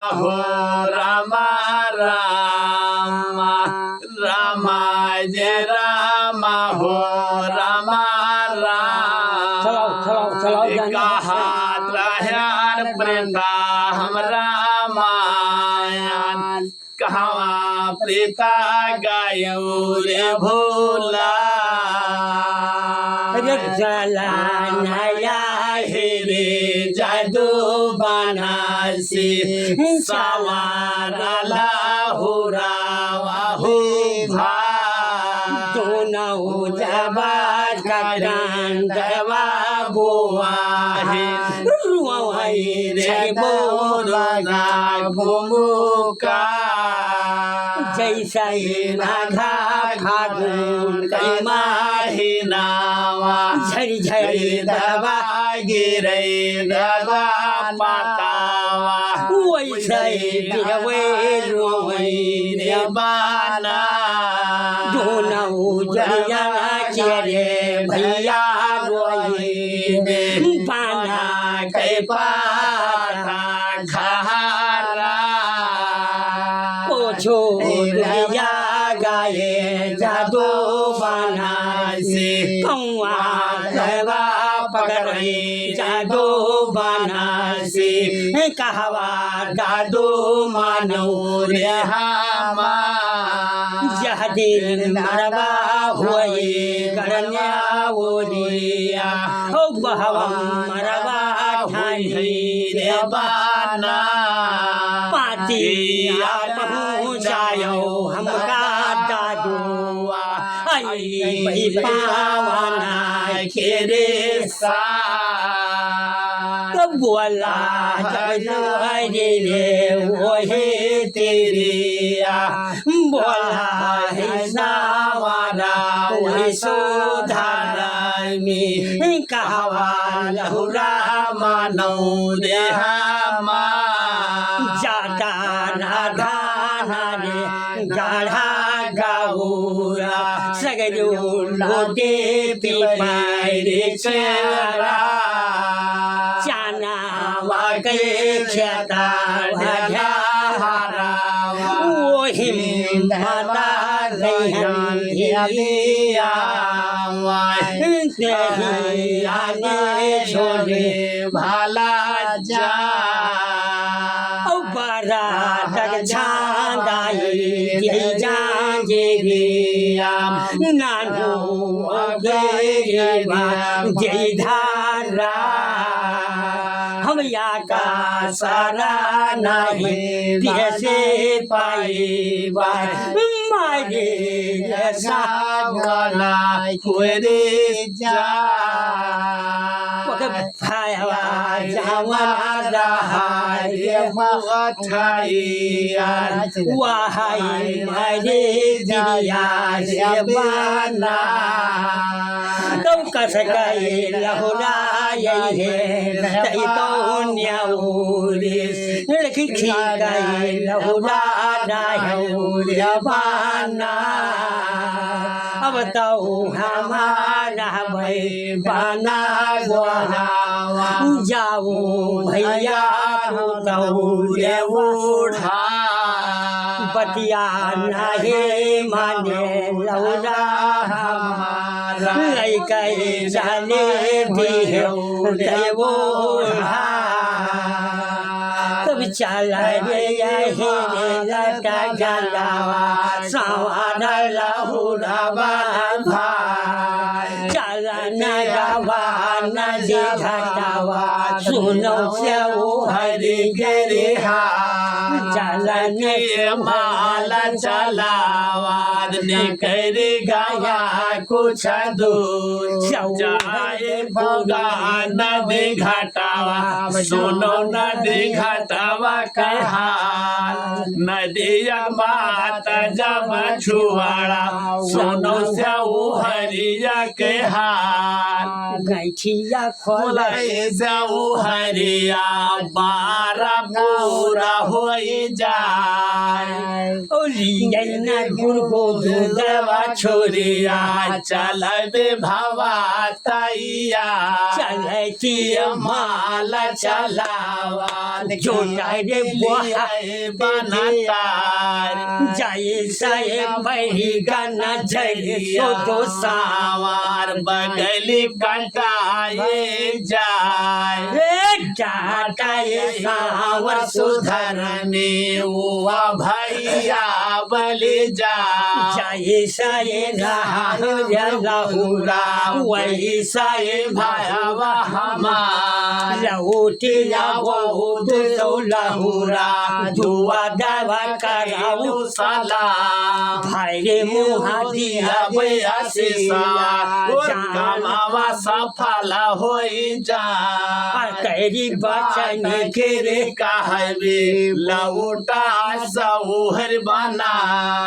हो रामा रामा रामा जय रामा हो रामा चलाओ का हाथ रहर प्रेता हम रामायण कहवा प्रीता गायो रे भोला चला नया रे जादू बनासी सवारला हो रावा हो भा दोनों जबा कंदवा बुआ है रुआई रे बोला घुमुका जैसा नाघा फागुन माहिनावा झरी झरी दवा गिरे दवा पातावा वैसा गिरवे रुआई रे बाना दोनों जया चेरे भैया रोई पाना कै पाता खारा पोछो भैया गाये जादू बनासी कौआ दवा पकड़े जादू बनासी कहवा दादू मानो रे हामा यह दिन मरवा हुए करन्या ओलिया हो बहवा मरवा ठानी रे बाना पाती पहुँचायो हमका दादुआ आई पावना खेरे सा बोला जब रे वही तेरिया बोला है सावारा वही सुधारा में कहवा लहुरा मानो रे हामा जाता राधा रे गाढ़ा गाऊरा सगरो लोटे पिपाई रे चेरा चाना वाके खेता ढा वही माता लिया आने छोड़े भाला जा बड़ा तक छांदाई जांजे रिया नानू अगेवा जय धारा हम या का सारा नहीं कैसे पाए मारे ऐसा गला कुरे जा भाया जावना मठाइया वहाई हरे दिया जबाना तो कस गए लहुरा ये तई तो न्याउरे लखी गए लहुरा जबाना अब तो हमारा भाई बना गोहावा जाओ भैया तो रे उठा बतिया नहीं माने लौरा हमारा लैके जाने दियो देवो तब चला रे यही लटा गलावा सवारा लहुरा बांधा नगावा नदी घटावा सुनो से वो हरि गिरे चलन माला चलावा निकर गाया कुछ दूर जाए भोगा नदी घटावा सुनो नदी घटावा कहा नदी माता जब छुआड़ा सुनो से वो हरिया के हाल गैठिया खोला जाऊ हरिया बारा पूरा हो जाए ओलियना गुरगो दूधवा छोरिया चल बे भावा तैया चलती माला चलावा जोटा रे बुआ बनतार जाए साए बही गाना जय तो सावार बगली कंटाए जाए रे टाटा ये सावर सुधर में हुआ भैया बलि जाए साए लहुरा वही साए भाया हमार लहुटिया बहुत तो लहुरा दुआ दवा कराऊ सलाम भाई रे मुहा दिया बयासीसा कमावा सफल हो जा तेरी बचन के रे कहबे लौटा सौहर बना